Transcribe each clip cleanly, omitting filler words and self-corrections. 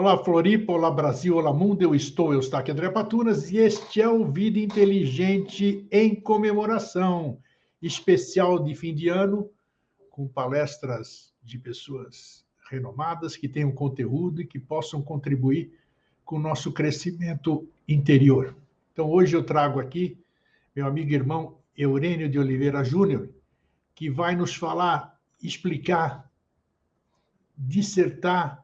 Olá, Floripa, olá, Brasil, olá, mundo, eu estou aqui, André Patunas, e este é o Vida Inteligente em comemoração, especial de fim de ano, com palestras de pessoas renomadas, que tenham conteúdo e que possam contribuir com o nosso crescimento interior. Então, hoje eu trago aqui meu amigo e irmão Eurênio de Oliveira Júnior, que vai nos falar, explicar, dissertar,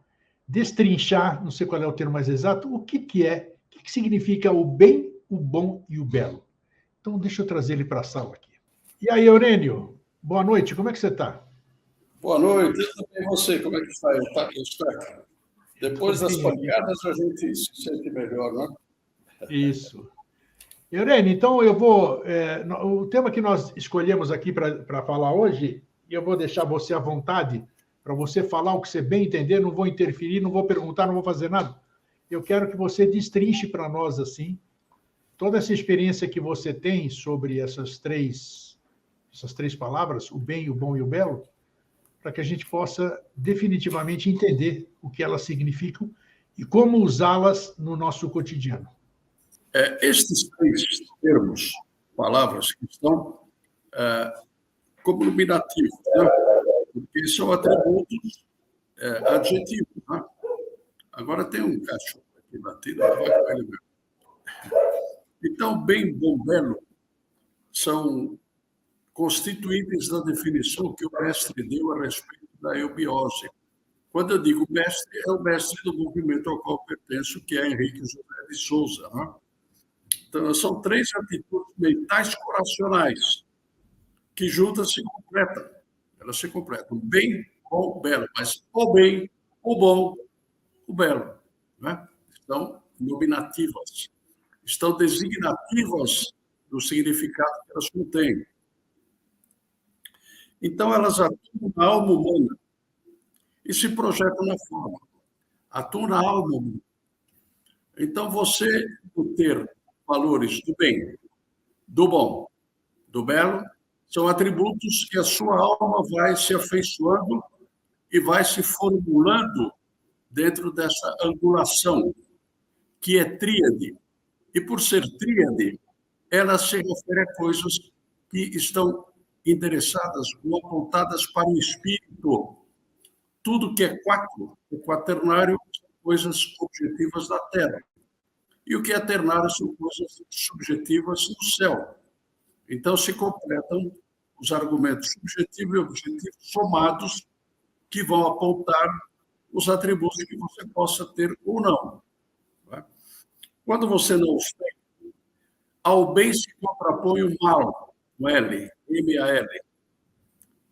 destrinchar, não sei qual é o termo mais exato, o que é, o que significa o bem, o bom e o belo. Então, deixa eu trazer ele para a sala aqui. E aí, Eurênio, boa noite, como é que você está? Boa noite, e você, como é que está? Está? Depois das pancadas, a gente se sente melhor, não é? Isso. Eurênio, então eu vou... o tema que nós escolhemos aqui para falar hoje, e eu vou deixar você à vontade para você falar o que você bem entender, não vou interferir, não vou perguntar, não vou fazer nada. Eu quero que você destrinche para nós, assim, toda essa experiência que você tem sobre essas três palavras, o bem, o bom e o belo, para que a gente possa definitivamente entender o que elas significam e como usá-las no nosso cotidiano. Estes três termos, palavras que estão como nominativos, né? Porque são atributos adjetivos. Né? Agora tem um cachorro aqui batido, vai com ele mesmo. Então, bem, bom, belo são constituintes da definição que o mestre deu a respeito da eubiose. Quando eu digo mestre, é o mestre do movimento ao qual pertenço, que é Henrique José de Souza. Né? Então, são três atitudes mentais coracionais que juntas se completam. Elas se completam. Bem, bom, belo. Mas o bem, o bom, o belo. Né? Estão nominativas. Estão designativas do significado que elas contêm. Então, elas atuam na alma humana e se projetam na forma. Atuam na alma humana. Então, você, por ter valores do bem, do bom, do belo, são atributos que a sua alma vai se afeiçoando e vai se formulando dentro dessa angulação, que é tríade. E, por ser tríade, ela se refere a coisas que estão interessadas ou apontadas para o espírito. Tudo que é quatro, o quaternário, são coisas objetivas da Terra. E o que é ternário são coisas subjetivas do céu. Então, se completam os argumentos subjetivo e objetivo somados que vão apontar os atributos que você possa ter ou não. Quando você não os tem, ao bem se contrapõe o mal, o L, M-A-L.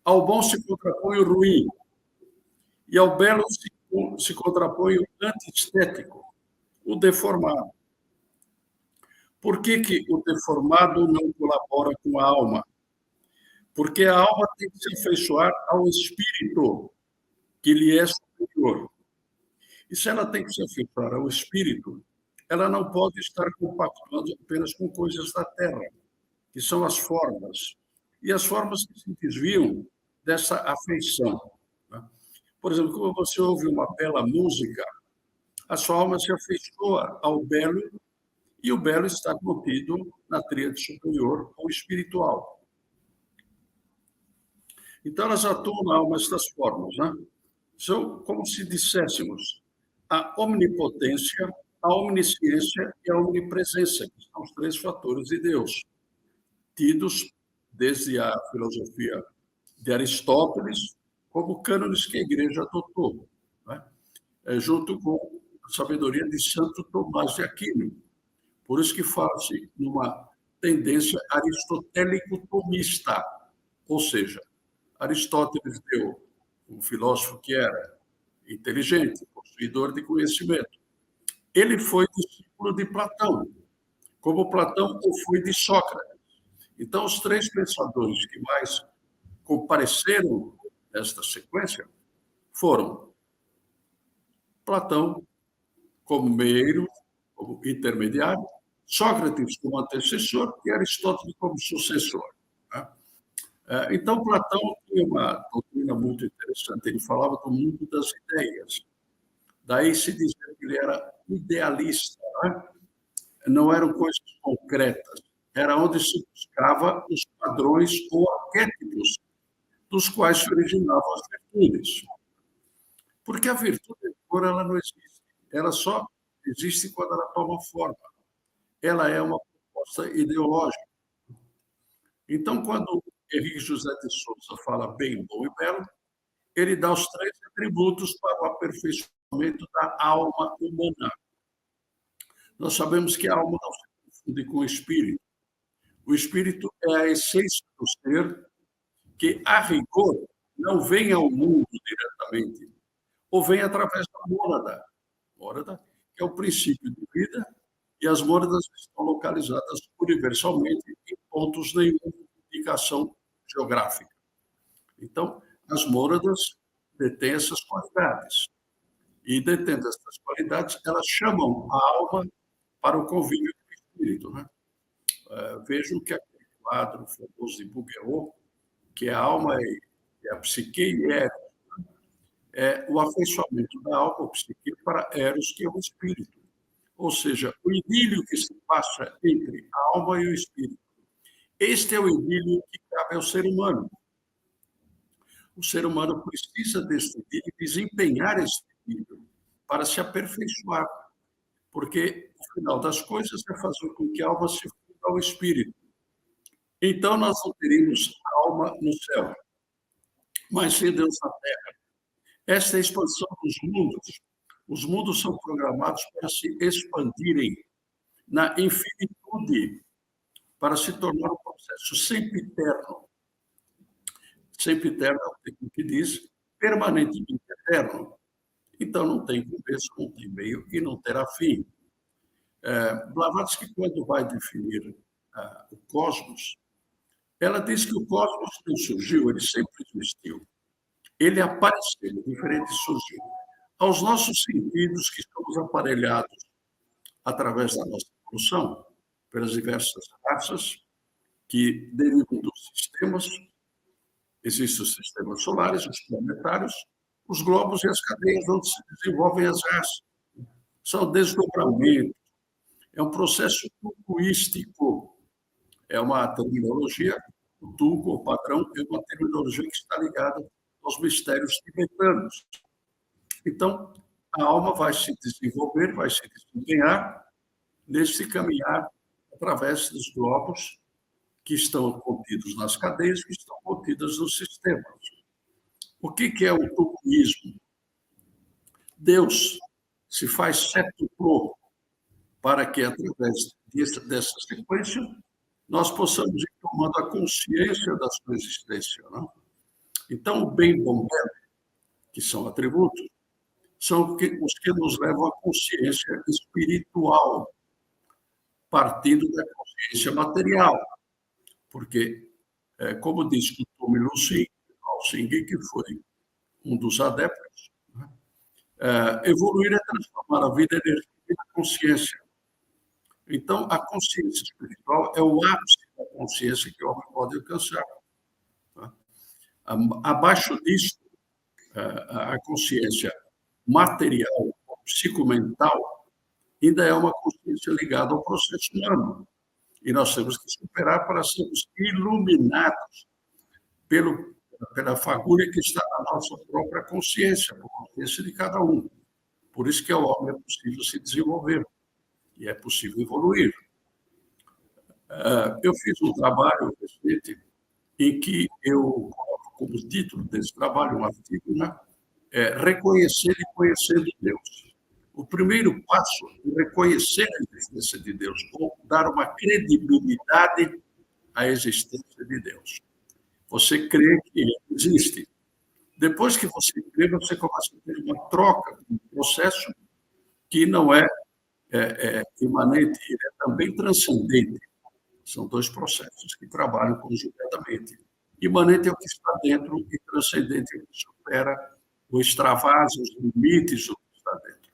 Ao bom se contrapõe o ruim. E ao belo se contrapõe o antiestético, o deformado. Por que o deformado não colabora com a alma? Porque a alma tem que se afeiçoar ao espírito, que lhe é superior. E se ela tem que se afeiçoar ao espírito, ela não pode estar compactuando apenas com coisas da terra, que são as formas. E as formas que se desviam dessa afeição. Por exemplo, quando você ouve uma bela música, a sua alma se afeiçoa ao belo, e o belo está contido na tríade superior ou espiritual. Então, elas atuam na alma estas formas. Né? São como se disséssemos a omnipotência, a omnisciência e a omnipresença, que são os três fatores de Deus, tidos desde a filosofia de Aristóteles como cânones que a Igreja adotou, né? Junto com a sabedoria de Santo Tomás de Aquino. Por isso que fala-se numa tendência aristotélico-tomista, ou seja, Aristóteles deu um filósofo que era inteligente, possuidor de conhecimento. Ele foi discípulo de Platão, como Platão o foi de Sócrates. Então, os três pensadores que mais compareceram nesta sequência foram Platão como meio, como intermediário, Sócrates como antecessor e Aristóteles como sucessor. Né? Então, Platão tinha uma doutrina muito interessante. Ele falava do mundo das ideias. Daí se dizia que ele era idealista, né? Não eram coisas concretas, era onde se buscava os padrões ou arquétipos dos quais se originavam as virtudes. Porque a virtude, por ela não existe, ela só existe quando ela toma forma. Ela é uma proposta ideológica. Então, quando Henrique José de Souza fala bem, bom e belo, ele dá os 3 atributos para o aperfeiçoamento da alma humana. Nós sabemos que a alma não se confunde com o espírito. O espírito é a essência do ser que, a rigor, não vem ao mundo diretamente, ou vem através da mônada. Mônada, que é o princípio de vida, e as mônadas estão localizadas universalmente em pontos nenhum de indicação geográfica. Então, as mônadas detêm essas qualidades. E, detendo essas qualidades, elas chamam a alma para o convívio com o espírito. Né? Vejam que aquele quadro famoso de Bouguereau, que a alma é a psique e Eros, é o afeiçoamento da alma, ou psique, para Eros, que é o espírito. Ou seja, o idílio que se passa entre a alma e o espírito. Este é o idílio que cabe ao ser humano. O ser humano precisa desse idílio, desempenhar esse idílio para se aperfeiçoar, porque o final das coisas é fazer com que a alma se funda ao espírito. Então, nós não teríamos alma no céu, mas sim Deus na terra. Esta é a expansão dos mundos. Os mundos são programados para se expandirem na infinitude, para se tornar um processo sempre eterno. Sempre eterno é o termo que diz permanentemente eterno. Então, não tem começo, não tem meio e não terá fim. Blavatsky, quando vai definir o cosmos, ela diz que o cosmos não surgiu, ele sempre existiu. Ele apareceu, diferente surgiu. Aos nossos sentidos, que estamos aparelhados através da nossa evolução, pelas diversas raças que derivam dos sistemas, existem os sistemas solares, os planetários, os globos e as cadeias onde se desenvolvem as raças. São desdobramentos. É um processo tucuístico. É uma terminologia, o tuco, o padrão, é uma terminologia que está ligada aos mistérios tibetanos. Então, a alma vai se desenvolver, vai se desempenhar nesse caminhar através dos globos que estão contidos nas cadeias, que estão contidas nos sistemas. O que é o tucuísmo? Deus se faz séptuplo para que, através dessa sequência, nós possamos ir tomando a consciência da sua existência. Não? Então, o bem, bom, belo, que são atributos, são os que nos levam à consciência espiritual, partindo da consciência material. Porque, como diz Kuthumi Lhasing, que foi um dos adeptos, né? Evoluir é transformar a vida em energia na consciência. Então, a consciência espiritual é o ápice da consciência que o homem pode alcançar. Tá? Abaixo disso, a consciência material, psicomental, ainda é uma consciência ligada ao processo humano. E nós temos que superar para sermos iluminados pela fagulha que está na nossa própria consciência, a consciência de cada um. Por isso que ao homem é possível se desenvolver e é possível evoluir. Eu fiz um trabalho recente em que eu coloco como título desse trabalho um artigo, né? Reconhecer e conhecer Deus. O primeiro passo é reconhecer a existência de Deus, ou dar uma credibilidade à existência de Deus. Você crê que ele existe. Depois que você crê, você começa a ter uma troca, um processo que não é imanente, ele é também transcendente. São dois processos que trabalham conjuntamente. Imanente é o que está dentro e transcendente é o que supera o extravasa, os limites do que está dentro.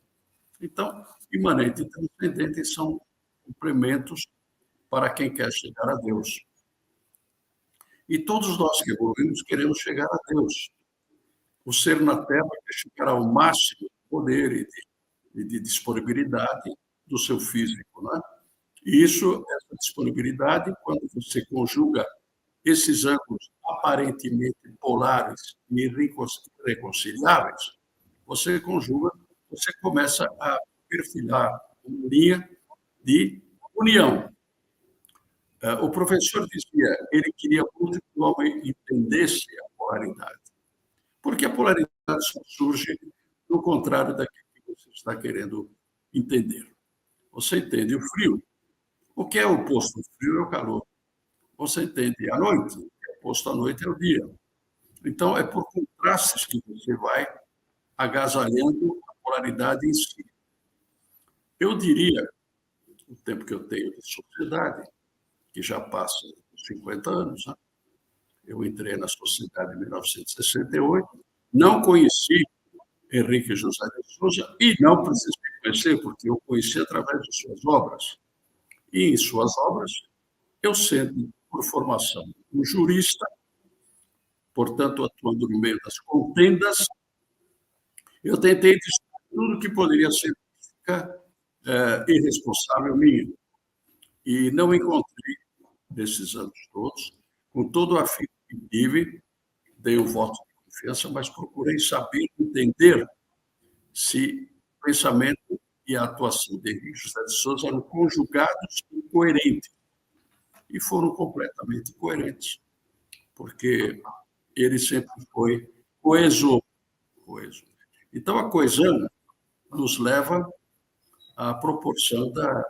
Então, imanente e transcendente são complementos para quem quer chegar a Deus. E todos nós que evoluímos queremos chegar a Deus. O ser na Terra quer chegar ao máximo de poder e de e de disponibilidade do seu físico, né? E essa disponibilidade, quando você conjuga esses ângulos aparentemente polares e irreconciliáveis, você começa a perfilar uma linha de união. O professor dizia, ele queria muito que o homem entendesse a polaridade, porque a polaridade só surge no contrário daquilo que você está querendo entender. Você entende o frio. O que é o oposto do frio é o calor. Você entende a noite. O que é oposto à noite é o dia. Então, é por contrastes que você vai agasalhando a polaridade em si. Eu diria, o tempo que eu tenho de sociedade, que já passa 50 anos, né? Eu entrei na sociedade em 1968, não conheci Henrique José de Souza e não precisei conhecer, porque eu conheci através de suas obras. E em suas obras, eu sendo, por formação, um jurista, portanto, atuando no meio das contendas, eu tentei destruir tudo que poderia ser irresponsável minha. E não encontrei, nesses anos todos, com todo o afeto que tive, dei um voto de confiança, mas procurei saber, entender se o pensamento e a atuação de Henrique José de Souza eram conjugados e coerentes. E foram completamente coerentes, porque ele sempre foi coeso. Então, a coesão nos leva à proporção da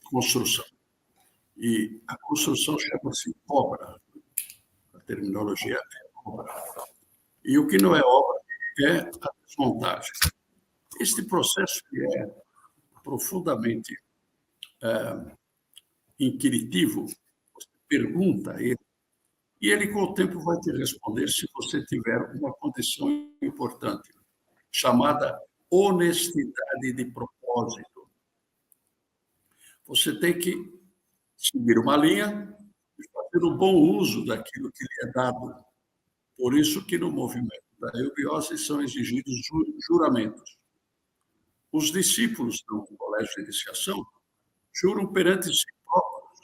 construção. E a construção chama-se obra. A terminologia é obra. E o que não é obra é a desmontagem. Este processo que é profundamente inquiritivo, você pergunta a ele, e ele, com o tempo, vai te responder se você tiver uma condição importante, chamada honestidade de propósito. Você tem que seguir uma linha e fazer o bom uso daquilo que lhe é dado. Por isso que no movimento da eubiose são exigidos juramentos. Os discípulos do colégio de iniciação juram perante si próprios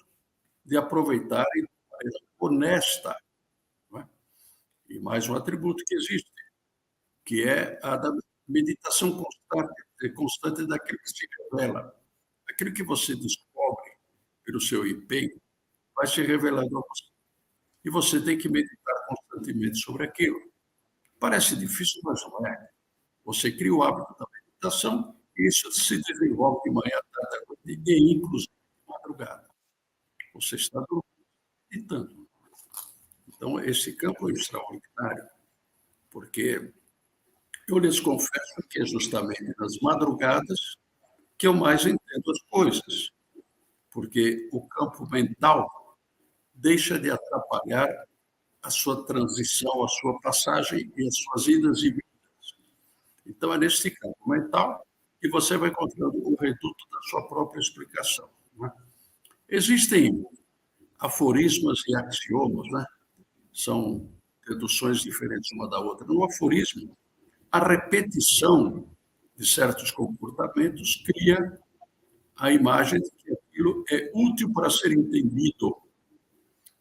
de aproveitarem de maneira honesta. Não é? E mais um atributo que existe, que é a da meditação constante daquilo que se revela. Aquilo que você descobre pelo seu empenho vai se revelando a você. E você tem que meditar constantemente sobre aquilo. Parece difícil, mas não é. Você cria o hábito da meditação e isso se desenvolve de manhã, tarde, à noite e, inclusive, de madrugada. Você está dormindo, meditando. Então, esse campo é extraordinário, porque eu lhes confesso que é justamente nas madrugadas que eu mais entendo as coisas, porque o campo mental deixa de atrapalhar a sua transição, a sua passagem e as suas idas e vindas. Então, é nesse campo mental que você vai encontrando o reduto da sua própria explicação. Não é? Existem aforismos e axiomas, né? São deduções diferentes uma da outra. No aforismo, a repetição de certos comportamentos cria a imagem de que aquilo é útil para ser entendido.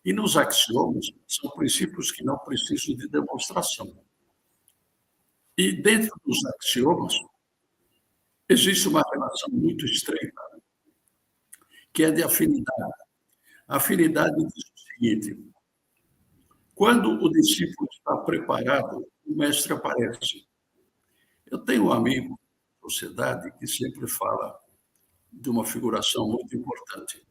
E nos axiomas, são princípios que não precisam de demonstração. E dentro dos axiomas, existe uma relação muito estreita, que é de afinidade. A afinidade diz o seguinte: quando o discípulo está preparado, o mestre aparece. Eu tenho um amigo na sociedade que sempre fala de uma figuração muito importante.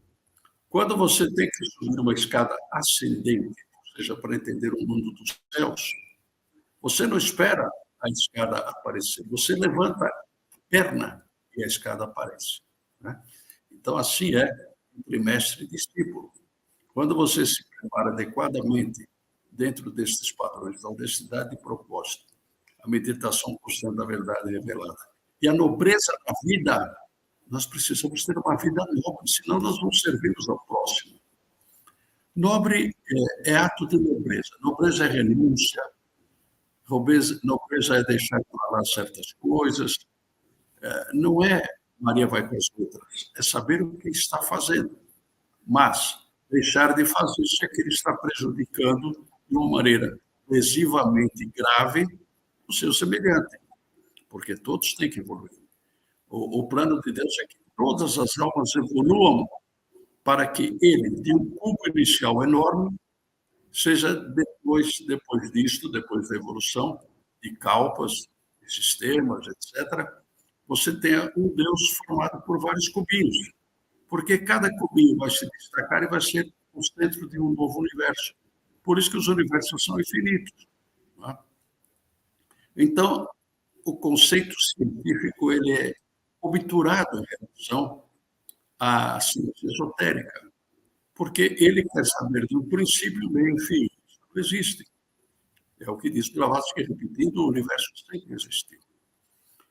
Quando você tem que subir uma escada ascendente, ou seja, para entender o mundo dos céus, você não espera a escada aparecer, você levanta a perna e a escada aparece. Né? Então, assim é entre mestre e discípulo. Quando você se prepara adequadamente dentro destes padrões da honestidade e propósito, a meditação constante da verdade revelada e a nobreza da vida, nós precisamos ter uma vida nobre, senão nós não servimos ao próximo. Nobre é ato de nobreza. Nobreza é renúncia. Nobreza é deixar de falar certas coisas. não é Maria vai com as outras, é saber o que está fazendo. Mas deixar de fazer se aquele está prejudicando de uma maneira lesivamente grave o seu semelhante, porque todos têm que evoluir. O plano de Deus é que todas as almas evoluam para que ele, de um cubo inicial enorme, seja depois disto, depois da evolução de calpas, de sistemas, etc., você tenha um Deus formado por vários cubinhos, porque cada cubinho vai se destacar e vai ser o centro de um novo universo. Por isso que os universos são infinitos. Não é? Então, o conceito científico ele é obturado em relação à ciência esotérica, porque ele quer saber do princípio, meio e fim. Isso não existe. É o que diz Blavatsky, repetindo, o universo sempre existiu.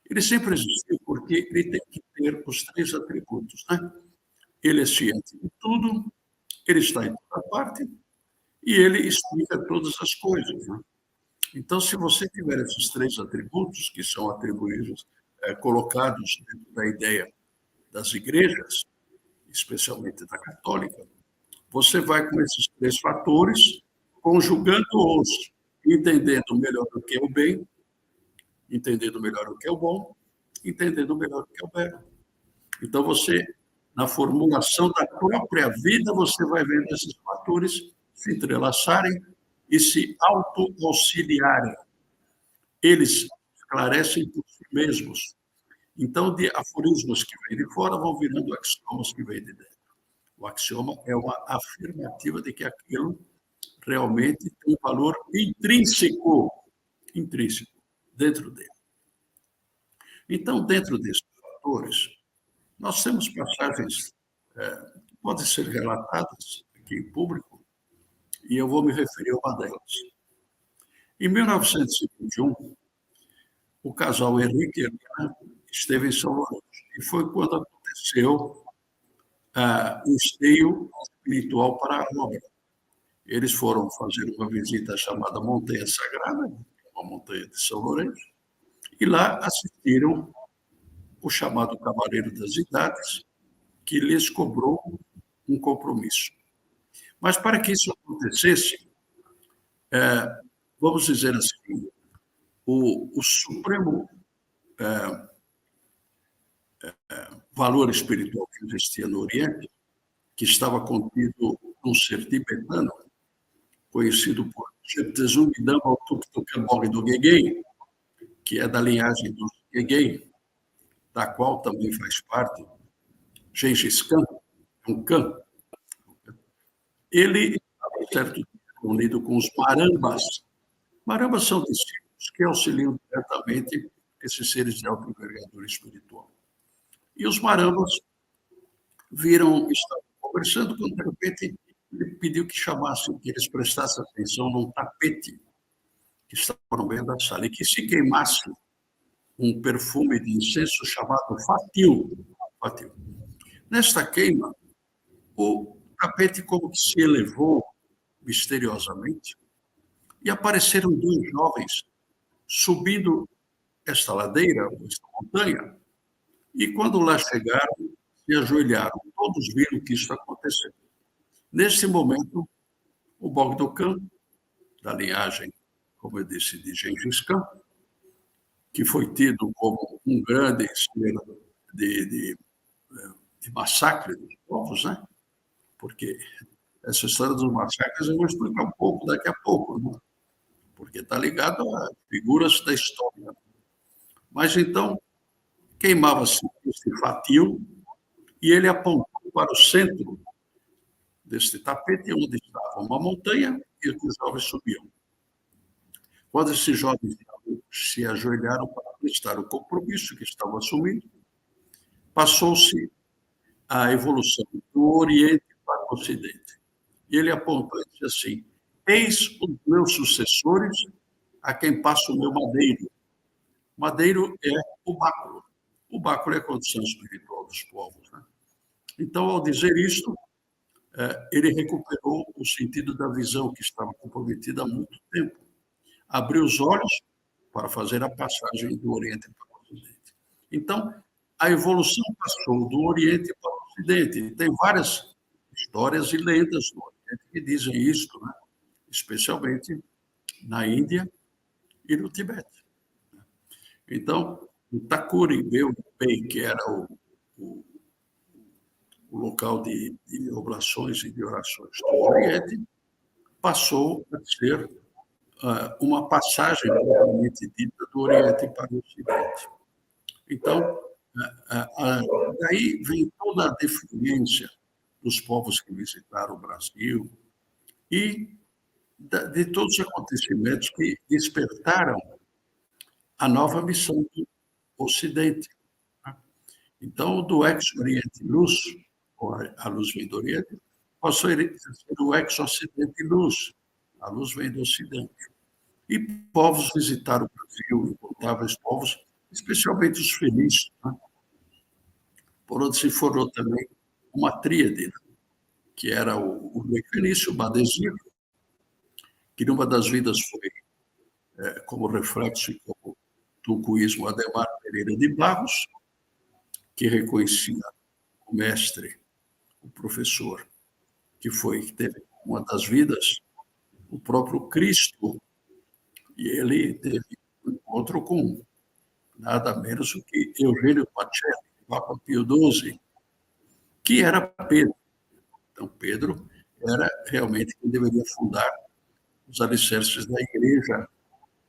Ele sempre existiu porque ele tem que ter os 3 atributos. Né? Ele é ciente de tudo, ele está em toda parte e ele explica todas as coisas. Né? Então, se você tiver esses 3 atributos, que são atribuídos, colocados dentro da ideia das igrejas, especialmente da católica, você vai com esses 3 fatores, conjugando-os, entendendo melhor o que é o bem, entendendo melhor o que é o bom, entendendo melhor o que é o belo. Então, você, na formulação da própria vida, você vai vendo esses fatores se entrelaçarem e se auto-auxiliarem. Eles esclarecem por si mesmos. Então, de aforismos que vêm de fora vão virando axiomas que vêm de dentro. O axioma é uma afirmativa de que aquilo realmente tem valor intrínseco dentro dele. Então, dentro desses fatores, nós temos passagens que podem ser relatadas aqui em público, e eu vou me referir a uma delas. Em 1921, o casal Henrique e Helena esteve em São Lourenço, e foi quando aconteceu o esteio espiritual para a obra. Eles foram fazer uma visita chamada Montanha Sagrada, uma montanha de São Lourenço, e lá assistiram o chamado Cavaleiro das Idades, que lhes cobrou um compromisso. Mas para que isso acontecesse, vamos dizer assim, o supremo valor espiritual que existia no Oriente, que estava contido num ser tibetano, conhecido por Sheptezum Dhamma Tuktukambog do Gegei, que é da linhagem dos Gegei, da qual também faz parte Gengis Khan, um Khan. Ele estava, certo, unido com os marambas. Marambas são discípulos que auxiliam diretamente esses seres de alta envergadura espiritual. E os marambas estavam conversando, quando de repente ele pediu que chamassem, que eles prestassem atenção num tapete que estava no meio da sala e que se queimasse um perfume de incenso chamado fatil. Nesta queima, o tapete como que se elevou misteriosamente e apareceram 2 jovens subindo esta ladeira, esta montanha, e quando lá chegaram, se ajoelharam. Todos viram o que isso aconteceu. Nesse momento, o Bogdo Khan, da linhagem, como eu disse, de Gengis Khan, que foi tido como um grande ser de massacre dos povos, né? Porque essa história dos massacres eu vou explicar um pouco daqui a pouco, né? Porque está ligado a figuras da história. Mas então, queimava-se este fatil e ele apontou para o centro deste tapete, onde estava uma montanha e os jovens subiam. Quando esses jovens se ajoelharam para prestar o compromisso que estavam assumindo, passou-se a evolução do Oriente para o Ocidente. E ele apontou e disse assim: eis os meus sucessores a quem passa o meu madeiro. Madeiro é o báculo. O báculo é a condição espiritual dos povos. Né? Então, ao dizer isto, ele recuperou o sentido da visão que estava comprometida há muito tempo. Abriu os olhos para fazer a passagem do Oriente para o Ocidente. Então, a evolução passou do Oriente para o Ocidente. Tem várias histórias e lendas no Oriente que dizem isso, né? Especialmente na Índia e no Tibete. Então, o Thakura Bey, que era o, o local de oblações e de orações do Oriente, passou a ser uma passagem, propriamente dita, do Oriente para o Ocidente. Então, daí vem toda a deficiência dos povos que visitaram o Brasil e de todos os acontecimentos que despertaram a nova missão do Ocidente. Então, do ex-Oriente Luz, a luz vem do Oriente, passou a ser o ex-Ocidente Luz, a luz vem do Ocidente. E povos visitaram o Brasil, incontáveis povos, especialmente os felizes, né? Por onde se formou também uma tríade, né? Que era o Mecanício, o Badesir, que numa das vidas foi, como reflexo e como tucuísmo, Ademar Pereira de Barros, que reconhecia o mestre, o professor, que teve uma das vidas, o próprio Cristo, e ele teve um encontro com nada menos do que Eugênio Pacelli, Papa Pio XII, que era Pedro. Então, Pedro era realmente quem deveria fundar os alicerces da igreja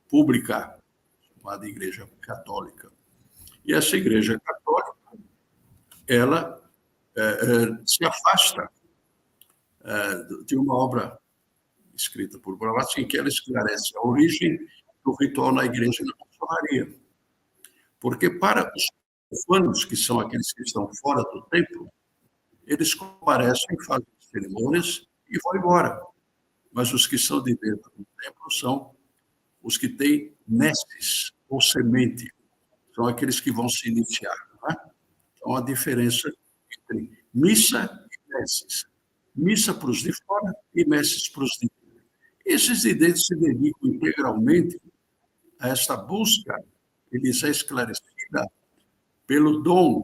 pública, chamada Igreja Católica. E essa Igreja Católica, ela se afasta de uma obra escrita por Blavatsky, que ela esclarece a origem do ritual na igreja e na maçonaria. Porque para os profanos, que são aqueles que estão fora do templo, eles comparecem, fazem cerimônias e vão embora. Mas os que são de dentro do templo são os que têm nesses, ou semente, são aqueles que vão se iniciar. Não é? Então, a diferença entre missa e messes. Missa para os de fora e messes para os de dentro. Esses de dentro se dedicam integralmente a esta busca, que lhes é esclarecida pelo dom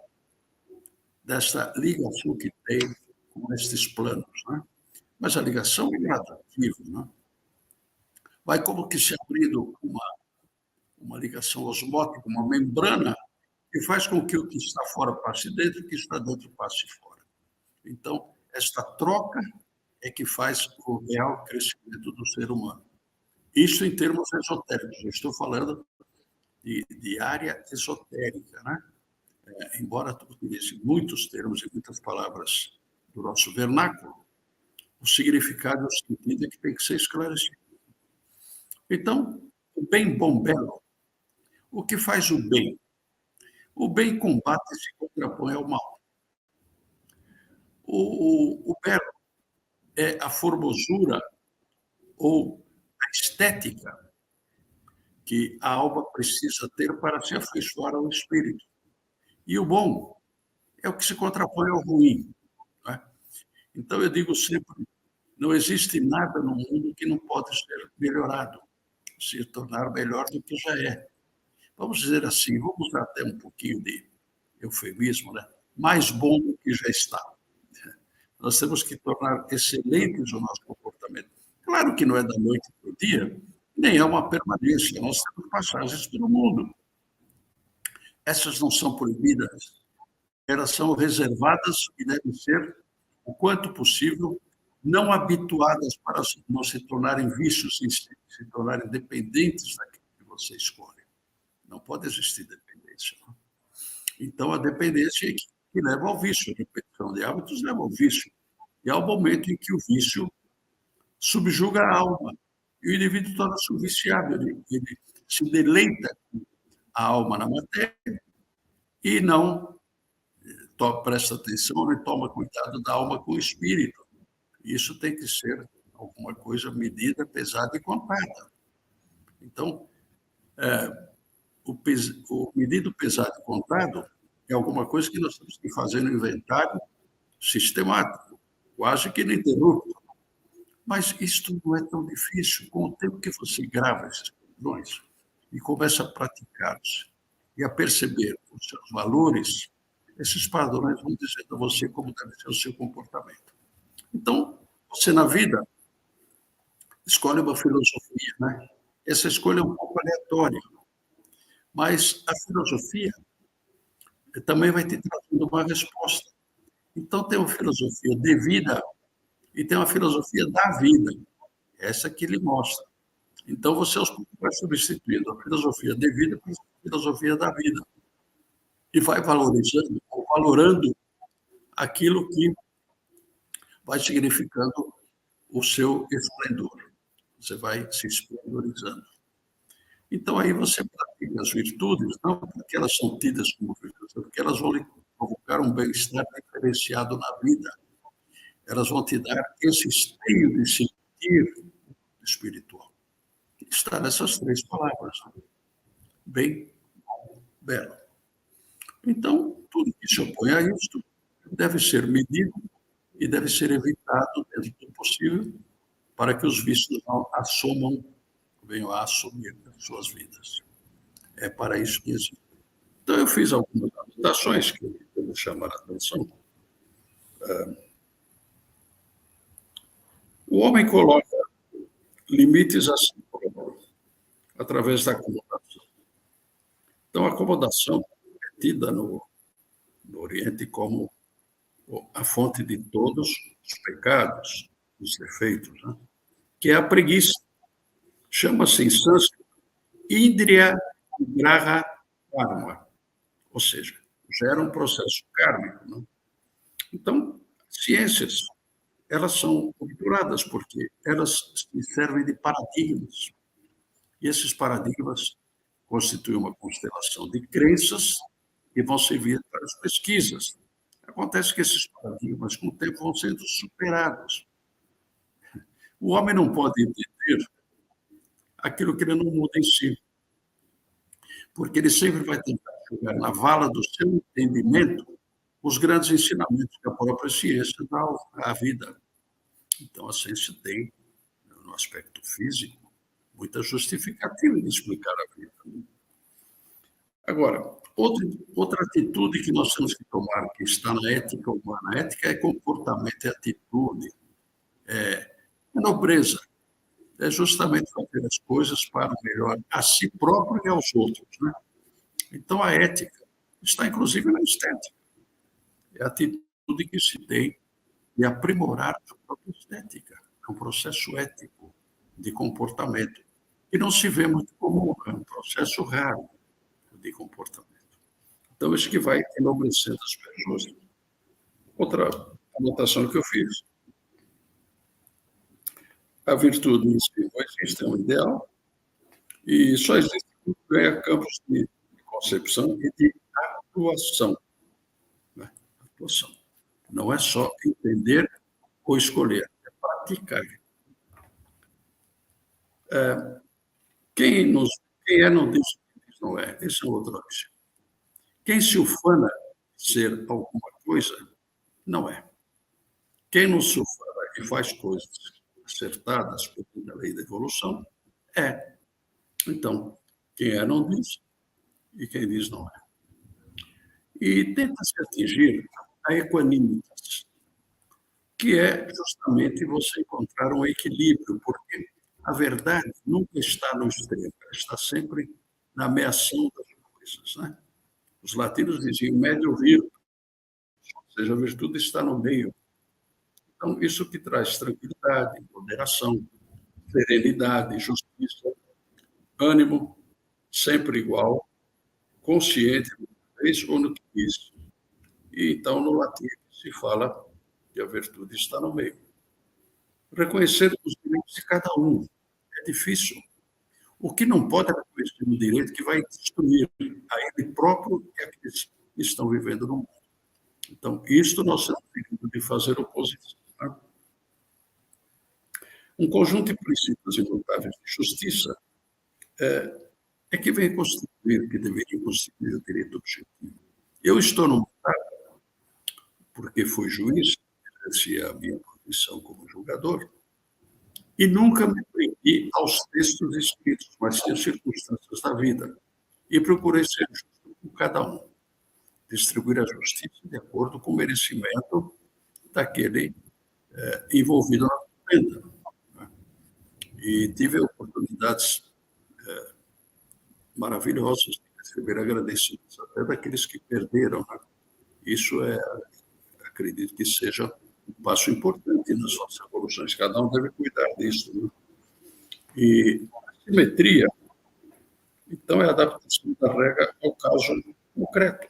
desta ligação que tem com estes planos. Né? Mas a ligação é gradativa. Né? Vai como que se abrindo uma ligação osmótica, uma membrana, que faz com que o que está fora passe dentro e o que está dentro passe fora. Então, esta troca é que faz o real crescimento do ser humano. Isso em termos esotéricos. Eu estou falando de área esotérica, né? Embora utilize muitos termos e muitas palavras do nosso vernáculo, o significado e o sentido é que tem que ser esclarecido. Então, o bem bom belo. O que faz o bem? O bem combate e se contrapõe ao mal. O belo é a formosura ou a estética que a alma precisa ter para se afeiçoar ao espírito. E o bom é o que se contrapõe ao ruim. Né? Então, eu digo sempre, não existe nada no mundo que não pode ser melhorado, se tornar melhor do que já é. Vamos dizer assim, vamos dar até um pouquinho de eufemismo, né? Mais bom do que já está. Nós temos que tornar excelentes o nosso comportamento. Claro que não é da noite para o dia, nem é uma permanência. Nós temos passagens pelo mundo. Essas não são proibidas, elas são reservadas e devem ser, o quanto possível, não habituadas para não se tornarem vícios, se tornarem dependentes daquilo que você escolhe. Não pode existir dependência. Não? Então, a dependência é que leva ao vício. A repetição de hábitos leva ao vício. E há um momento em que o vício subjuga a alma. E o indivíduo torna-se um viciado. Ele se deleita a alma na matéria e não presta atenção e toma cuidado da alma com o espírito. Isso tem que ser alguma coisa medida, pesada e contada. Então, o medido, pesado e contado é alguma coisa que nós temos que fazer no inventário sistemático, quase que ininterrupto. Mas isto não é tão difícil. Com o tempo que você grava esses padrões e começa a praticá-los e a perceber os seus valores, esses padrões vão dizendo a você como deve ser o seu comportamento. Então, você na vida escolhe uma filosofia, né? Essa escolha é um pouco aleatória, mas a filosofia também vai te trazendo uma resposta. Então, tem uma filosofia de vida e tem uma filosofia da vida. Essa que ele mostra. Então, você aos poucos vai substituindo a filosofia de vida pela filosofia da vida. E vai valorizando, ou valorando aquilo que vai significando o seu esplendor. Você vai se esplendorizando. Então, aí você pratica as virtudes, não porque elas são tidas como virtudes, porque elas vão lhe provocar um bem-estar diferenciado na vida. Elas vão te dar esse esteio de sentir espiritual. Está nessas 3 palavras. Bem, belo. Então, tudo que se opõe a isto deve ser medido e deve ser evitado dentro do possível para que os vícios não assumam, venham a assumir as suas vidas. É para isso que existe. Então, eu fiz algumas anotações que me chamaram a atenção. O homem coloca limites a si próprio, através da acomodação. Então, a acomodação é tida no Oriente como a fonte de todos os pecados, os defeitos, né? Que é a preguiça. Chama-se em sânscrito Indriya Nigraha Karma, ou seja, gera um processo kármico. Né? Então, ciências, elas são obturadas porque elas se servem de paradigmas. E esses paradigmas constituem uma constelação de crenças que vão servir para as pesquisas. Acontece que esses paradigmas, com o tempo, vão sendo superados. O homem não pode entender aquilo que ele não muda em si, porque ele sempre vai tentar chegar na vala do seu entendimento os grandes ensinamentos que a própria ciência dá à vida. Então, a ciência tem, no aspecto físico, muita justificativa de explicar a vida. Agora, outra atitude que nós temos que tomar, que está na ética humana, a ética é comportamento, é atitude, é nobreza, é justamente fazer as coisas para o melhor a si próprio e aos outros. Né? Então, a ética está, inclusive, na estética. É a atitude que se tem de aprimorar a própria estética. É um processo ético de comportamento, que não se vê muito comum, é um processo raro de comportamento. Então, isso que vai enobrecendo as pessoas. Outra anotação que eu fiz. A virtude em si não existe, é um ideal, e só existe quando ganha campos de concepção e de atuação. Né? Atuação. Não é só entender ou escolher, é praticar. Quem é não diz, não é. Esse é outro axioma. Quem se ufana de ser alguma coisa, não é. Quem não se ufana e faz coisas acertadas pela lei da evolução, é. Então, quem é não diz, e quem diz não é. E tenta-se atingir a equanimidade, que é justamente você encontrar um equilíbrio, porque a verdade nunca está no extremo, ela está sempre na ameação das coisas. Né? Os latinos diziam médio virtus, ou seja, a virtude está no meio. Então, isso que traz tranquilidade, moderação, serenidade, justiça, ânimo, sempre igual, consciente do que fez ou no que diz. E, então, no latim se fala que a virtude está no meio. Reconhecer os direitos de cada um é difícil. O que não pode é reconhecer um direito que vai destruir a ele próprio e aqueles que estão vivendo no mundo. Então, isto nós estamos tendo de fazer oposição. Né? Um conjunto de princípios imutáveis de justiça é que vem constituir, que deveria constituir o direito objetivo. Eu estou no mercado porque fui juiz, exerci a minha profissão como julgador, e nunca me prendi aos textos escritos, mas sim às circunstâncias da vida. E procurei ser justo com cada um. Distribuir a justiça de acordo com o merecimento daquele envolvido na contenda. E tive oportunidades maravilhosas de receber agradecimentos até daqueles que perderam. Né? Isso acredito que seja um passo importante nas nossas evoluções. Cada um deve cuidar disso. Né? E a simetria, então, é a adaptação da regra ao caso concreto,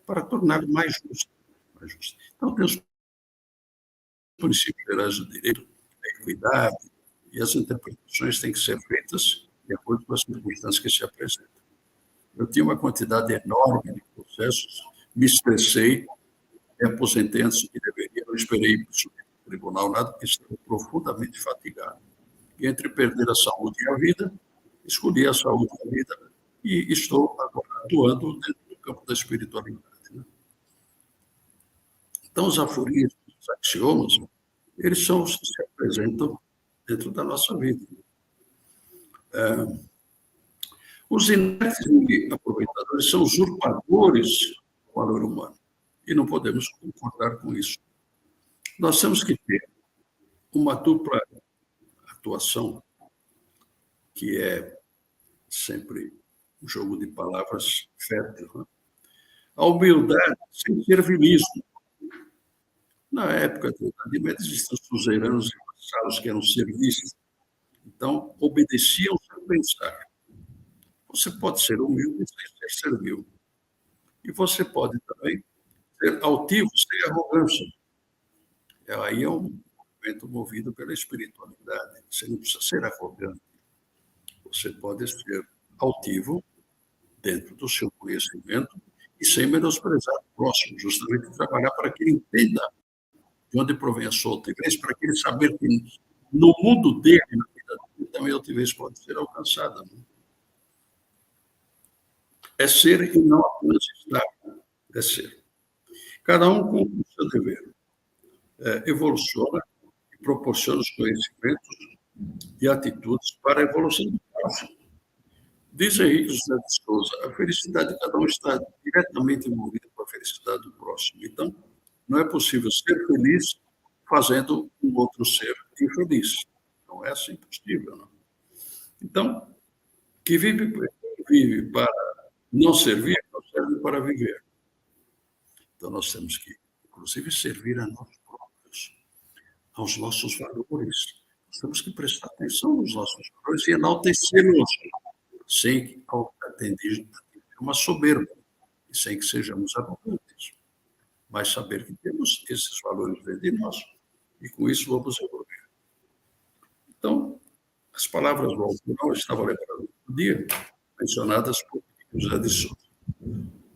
para tornar mais justo. Mais justo. Então, tem os princípios gerais do direito, a equidade, e as interpretações têm que ser feitas de acordo com as circunstâncias que se apresentam. Eu tinha uma quantidade enorme de processos, me estressei, me aposentei antes do que deveria, não esperei subir no tribunal nada, porque estava profundamente fatigado. E entre perder a saúde e a vida, escolhi a saúde e a vida e estou agora atuando dentro do campo da espiritualidade. Né? Então, os aforismos, os axiomas, eles são os que se apresentam dentro da nossa vida. Os inertes e aproveitadores são usurpadores do valor humano. E não podemos concordar com isso. Nós temos que ter uma dupla atuação, que é sempre um jogo de palavras fértil. Né? A humildade sem servilismo. Na época da Idade Média, existiam os suzeranos e vassalos que eram servistas. Então, obedeciam sem pensar. Você pode ser humilde sem ser servil. E você pode também ser altivo sem arrogância. Aí é um movimento movido pela espiritualidade. Você não precisa ser arrogante. Você pode ser altivo dentro do seu conhecimento e sem menosprezar o próximo, justamente trabalhar para que ele entenda de onde provém a sua altivez, para que ele saber que no mundo dele, na vida dele, também a altivez pode ser alcançada. Né? É ser e não apenas estar, é ser. Cada um cumpre o seu dever. Evoluciona e proporciona os conhecimentos e atitudes para a evolução do próximo. Diz Henrique José de Souza, a felicidade de cada um está diretamente envolvida com a felicidade do próximo. Então, não é possível ser feliz fazendo um outro ser infeliz. Não é assim possível. Não? Então, que vive para não servir, não serve para viver. Então, nós temos que, inclusive, servir a nós próprios, aos nossos valores. Nós temos que prestar atenção nos nossos valores e enaltecê-los, sem atender uma soberba, e sem que sejamos arrogantes, mas saber que temos esses valores dentro de nós, e com isso vamos evoluir. Então, as palavras do autor, eu estava lembrando do dia, mencionadas por José de Souza.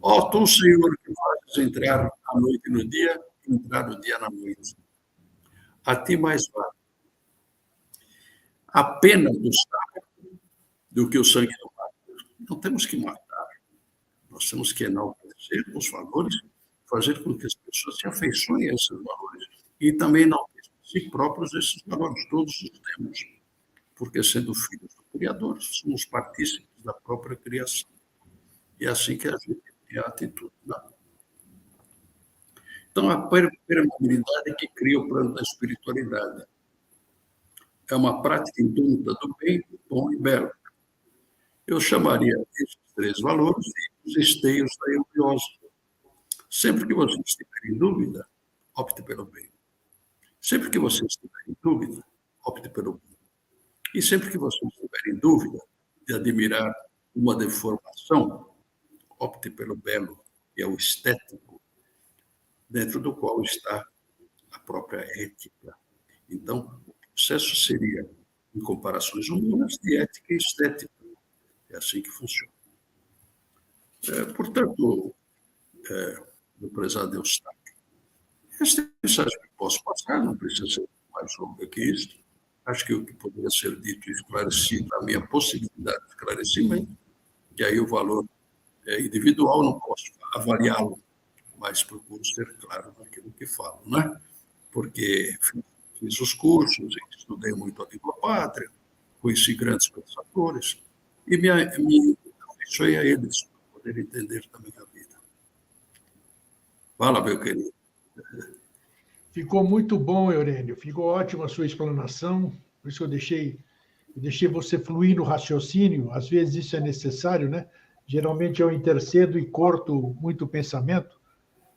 Ó tu, Senhor, que fazes entrar a noite no dia, entrar o dia na noite. A ti mais vale a pena do sábio do que o sangue do mártir. Não temos que matar. Nós temos que enaltecer os valores, fazer com que as pessoas se afeiçoem a esses valores. E também enaltecer si próprios esses valores. Todos os temos. Porque, sendo filhos do Criador, somos partícipes da própria criação. E é assim que a gente tem a atitude. Não? Então, a permeabilidade é que cria o plano da espiritualidade. É uma prática indúbita do bem, bom e belo. Eu chamaria esses três valores de os esteios da eubiose. Sempre que você estiver em dúvida, opte pelo bem. Sempre que você estiver em dúvida, opte pelo bem. E sempre que você estiver em dúvida de admirar uma deformação, opte pelo belo, que é o estético, dentro do qual está a própria ética. Então, o processo seria, em comparações humanas, de ética e estética. É assim que funciona. Portanto, meu prezado Eustáquio, esta é a mensagem que posso passar, não precisa ser mais longa que isto. Acho que o que poderia ser dito e esclarecido, a minha possibilidade de esclarecimento, que aí o valor é individual, não posso avaliá-lo, mas procuro ser claro naquilo que falo, né? Porque fiz os cursos, estudei muito a língua pátria, conheci grandes pensadores, e me afeiçoei a eles, para poder entender também a vida. Fala, meu querido. Ficou muito bom, Eurênio. Ficou ótima a sua explanação. Por isso que eu deixei você fluir no raciocínio. Às vezes isso é necessário, né? Geralmente eu intercedo e corto muito o pensamento,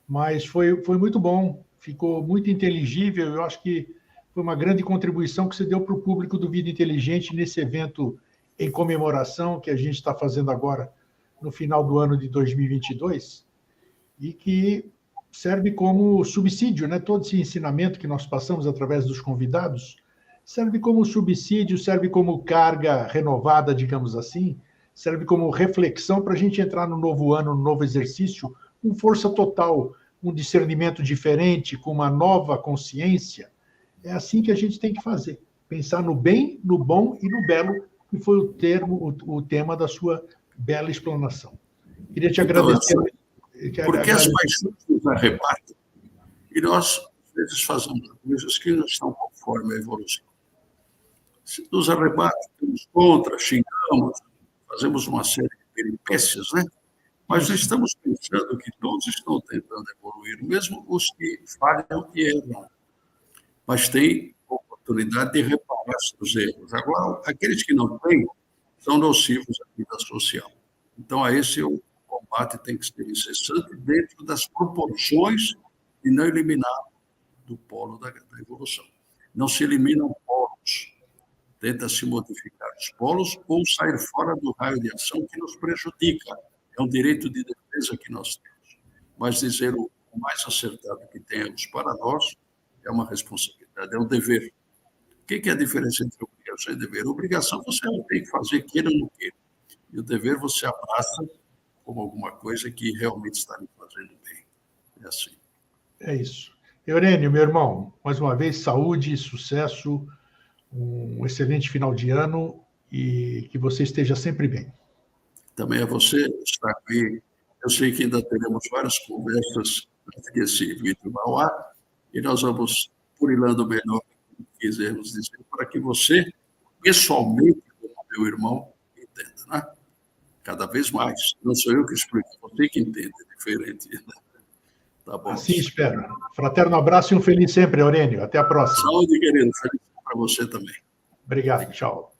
mas foi muito bom. Ficou muito inteligível. Eu acho que foi uma grande contribuição que você deu para o público do Vida Inteligente nesse evento em comemoração que a gente está fazendo agora no final do ano de 2022 e que serve como subsídio, né? Todo esse ensinamento que nós passamos através dos convidados serve como subsídio, serve como carga renovada, digamos assim, serve como reflexão para a gente entrar no novo ano, no novo exercício, com força total, um discernimento diferente, com uma nova consciência. É assim que a gente tem que fazer. Pensar no bem, no bom e no belo, que foi o tema da sua bela explanação. Queria te agradecer. Porque as paixões nos arrebatam e nós, às vezes, fazemos coisas que não estão conforme a evolução. Se nos arrebata, temos contra, xingamos, fazemos uma série de peripécias, né? Mas estamos pensando que todos estão tentando evoluir, mesmo os que falham e erram. Mas tem oportunidade de reparar seus erros. Agora, aqueles que não têm são nocivos à vida social. Então, a esse o combate tem que ser incessante dentro das proporções e não eliminar do polo da evolução. Não se eliminam polos. Tenta-se modificar os polos ou sair fora do raio de ação que nos prejudica. É um direito de defesa que nós temos. Mas dizer o mais acertado que temos para nós é uma responsabilidade, é um dever. O que é a diferença entre obrigação e dever? Obrigação você não tem que fazer, queira ou não queira. E o dever você abraça como alguma coisa que realmente está lhe fazendo bem. É assim. É isso. Eurênio, meu irmão, mais uma vez, saúde, sucesso, um excelente final de ano e que você esteja sempre bem. Também a você, está aqui. Eu sei que ainda teremos várias conversas antes que esse vídeo vá ao ar e nós vamos purilando melhor o que quisermos dizer para que você, pessoalmente, como meu irmão, entenda, né? Cada vez mais. Não sou eu que explico, você que entende, é diferente. Tá bom? Assim espero. Fraterno abraço e um feliz sempre, Eurênio. Até a próxima. Saúde, querido. Feliz para você também. Obrigado. Tchau.